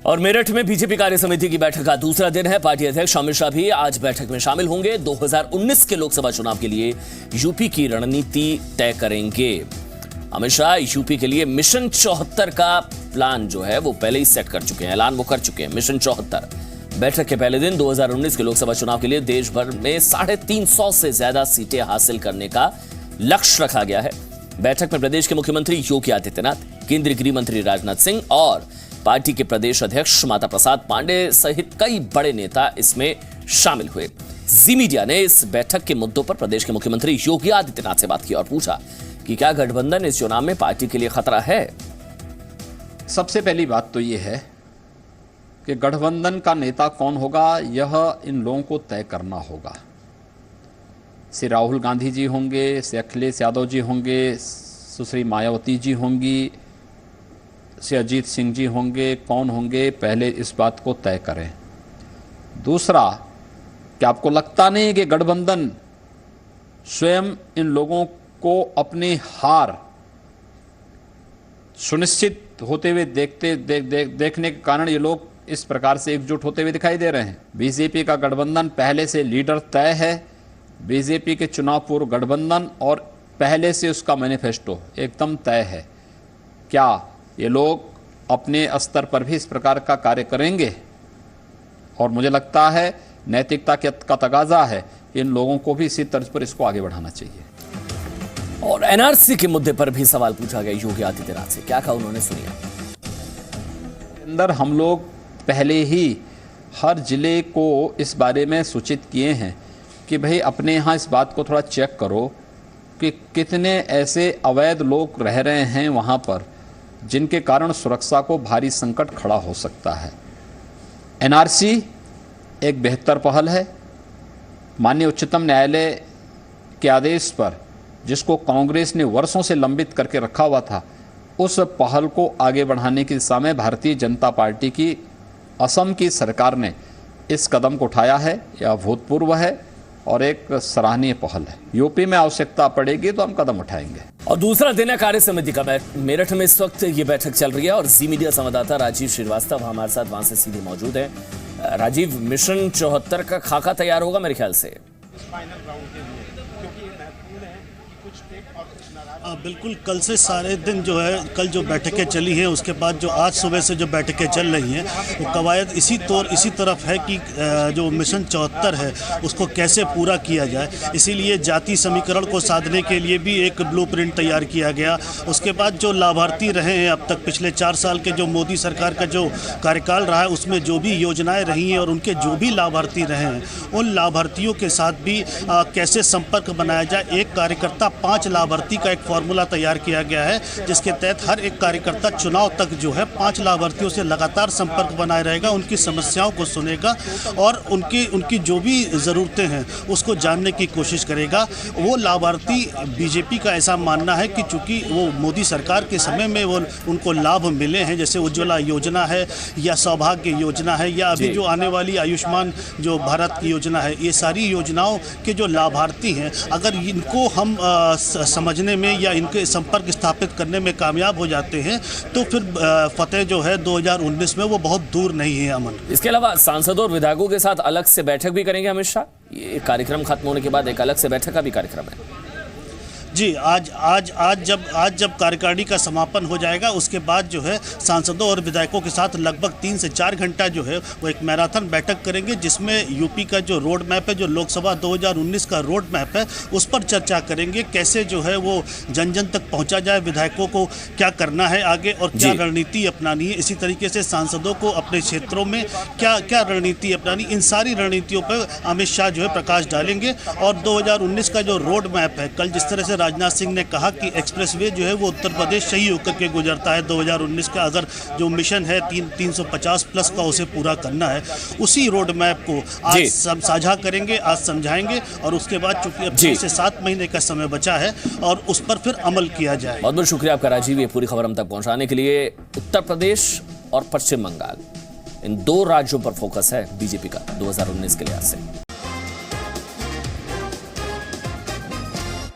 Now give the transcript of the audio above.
और मेरठ में बीजेपी कार्य समिति की बैठक का दूसरा दिन है। पार्टी अध्यक्ष अमित शाह भी आज बैठक में शामिल होंगे। 2019 के लोकसभा चुनाव के लिए यूपी की रणनीति तय करेंगे। अमित शाह यूपी के लिए मिशन 74 का प्लान जो है वो पहले ही सेट कर चुके हैं, ऐलान वो कर चुके हैं। मिशन 74 बैठक के पहले दिन 2019 के लोकसभा चुनाव के लिए देश भर में 350 से ज्यादा सीटें हासिल करने का लक्ष्य रखा गया है। बैठक में प्रदेश के मुख्यमंत्री योगी आदित्यनाथ, केंद्रीय गृह मंत्री राजनाथ सिंह और पार्टी के प्रदेश अध्यक्ष माता प्रसाद पांडे सहित कई बड़े नेता इसमें शामिल हुए। जी मीडिया ने इस बैठक के मुद्दों पर प्रदेश के मुख्यमंत्री योगी आदित्यनाथ से बात की और पूछा कि क्या गठबंधन इस चुनाव में पार्टी के लिए खतरा है। सबसे पहली बात तो यह है कि गठबंधन का नेता कौन होगा, यह इन लोगों को तय करना होगा। श्री राहुल गांधी जी होंगे, श्री अखिलेश यादव जी होंगे, सुश्री मायावती जी होंगी, श्री अजीत सिंह जी होंगे, कौन होंगे, पहले इस बात को तय करें। दूसरा, क्या आपको लगता नहीं कि गठबंधन स्वयं इन लोगों को अपनी हार सुनिश्चित होते हुए देखने के कारण ये लोग इस प्रकार से एकजुट होते हुए दिखाई दे रहे हैं। बीजेपी का गठबंधन पहले से लीडर तय है। बीजेपी के चुनाव पूर्व गठबंधन और पहले से उसका मैनिफेस्टो एकदम तय है। क्या ये लोग अपने स्तर पर भी इस प्रकार का कार्य करेंगे? और मुझे लगता है नैतिकता का तकाजा है, इन लोगों को भी इसी तर्ज पर इसको आगे बढ़ाना चाहिए। और एनआरसी के मुद्दे पर भी सवाल पूछा गया योगी आदित्यनाथ से, क्या कहा उन्होंने, सुनिए। अंदर हम लोग पहले ही हर जिले को इस बारे में सूचित किए हैं कि भाई अपने यहाँ इस बात को थोड़ा चेक करो कि कितने ऐसे अवैध लोग रह रहे हैं वहाँ पर जिनके कारण सुरक्षा को भारी संकट खड़ा हो सकता है। एनआरसी एक बेहतर पहल है। माननीय उच्चतम न्यायालय के आदेश पर, जिसको कांग्रेस ने वर्षों से लंबित करके रखा हुआ था, उस पहल को आगे बढ़ाने की दिशा में भारतीय जनता पार्टी की असम की सरकार ने इस कदम को उठाया है। यह अभूतपूर्व है और एक सराहनीय पहल है। यूपी में आवश्यकता पड़ेगी तो हम कदम उठाएंगे। और दूसरा दिन है कार्य समिति का। मेरठ में इस वक्त ये बैठक चल रही है और जी मीडिया संवाददाता राजीव श्रीवास्तव हमारे साथ वहां से सीधे मौजूद है। राजीव, मिशन 74 का खाका तैयार होगा मेरे ख्याल से। बिल्कुल, कल से सारे दिन जो है, कल जो बैठकें चली हैं उसके बाद जो आज सुबह से जो बैठकें चल रही हैं वो कवायद इसी तरफ है कि जो मिशन 74 है उसको कैसे पूरा किया जाए। इसीलिए जाति समीकरण को साधने के लिए भी एक ब्लूप्रिंट तैयार किया गया। उसके बाद जो लाभार्थी रहे हैं अब तक पिछले 4 साल के जो मोदी सरकार का जो कार्यकाल रहा है उसमें जो भी योजनाएँ रही हैं और उनके जो भी लाभार्थी रहे हैं उन लाभार्थियों के साथ भी कैसे संपर्क बनाया जाए। एक कार्यकर्ता 5 लाभार्थी का एक फॉर्मूला तैयार किया गया है, जिसके तहत हर एक कार्यकर्ता चुनाव तक जो है 5 लाभार्थियों से लगातार संपर्क बनाए रहेगा, उनकी समस्याओं को सुनेगा और उनकी जो भी ज़रूरतें हैं उसको जानने की कोशिश करेगा। वो लाभार्थी, बीजेपी का ऐसा मानना है कि चूँकि वो मोदी सरकार के समय में वो उनको लाभ मिले हैं, जैसे उज्ज्वला योजना है या सौभाग्य योजना है या अभी जो आने वाली आयुष्मान जो भारत की योजना है, ये सारी योजनाओं के जो लाभार्थी हैं, अगर इनको हम समझने में या इनके संपर्क स्थापित करने में कामयाब हो जाते हैं तो फिर फतेह जो है 2019 में वो बहुत दूर नहीं है। अमन, इसके अलावा सांसदों और विधायकों के साथ अलग से बैठक भी करेंगे अमित शाह। ये कार्यक्रम खत्म होने के बाद एक अलग से बैठक का भी कार्यक्रम है। जी, आज जब कार्यकारिणी का समापन हो जाएगा उसके बाद जो है सांसदों और विधायकों के साथ लगभग 3 से 4 घंटा जो है वो एक मैराथन बैठक करेंगे, जिसमें यूपी का जो रोड मैप है, जो लोकसभा 2019 का रोड मैप है, उस पर चर्चा करेंगे। कैसे जो है वो जन जन तक पहुंचा जाए, विधायकों को क्या करना है आगे और क्या रणनीति अपनानी है। इसी तरीके से सांसदों को अपने क्षेत्रों में क्या रणनीति अपनानी, इन सारी रणनीतियों पर अमित शाह जो है प्रकाश डालेंगे। और 2019 का जो रोड मैप है, कल जिस तरह से राजनाथ सिंह ने कहा कि एक्सप्रेसवे जो है वो उत्तर प्रदेश से ही होकर के गुजरता है 2019 का, अगर जो मिशन है 350 प्लस का उसे पूरा करना है, उसी रोड मैप को आज साझा करेंगे, आज समझाएंगे और उसके बाद चूंकि अब 6 से 7 महीने का समय बचा है और उस पर फिर अमल किया जाए। बहुत बहुत शुक्रिया आपका राजीव, ये पूरी खबर हम तक पहुंचाने के लिए। उत्तर प्रदेश और पश्चिम बंगाल, इन 2 राज्यों पर फोकस है बीजेपी का 2019 के लिहाज से।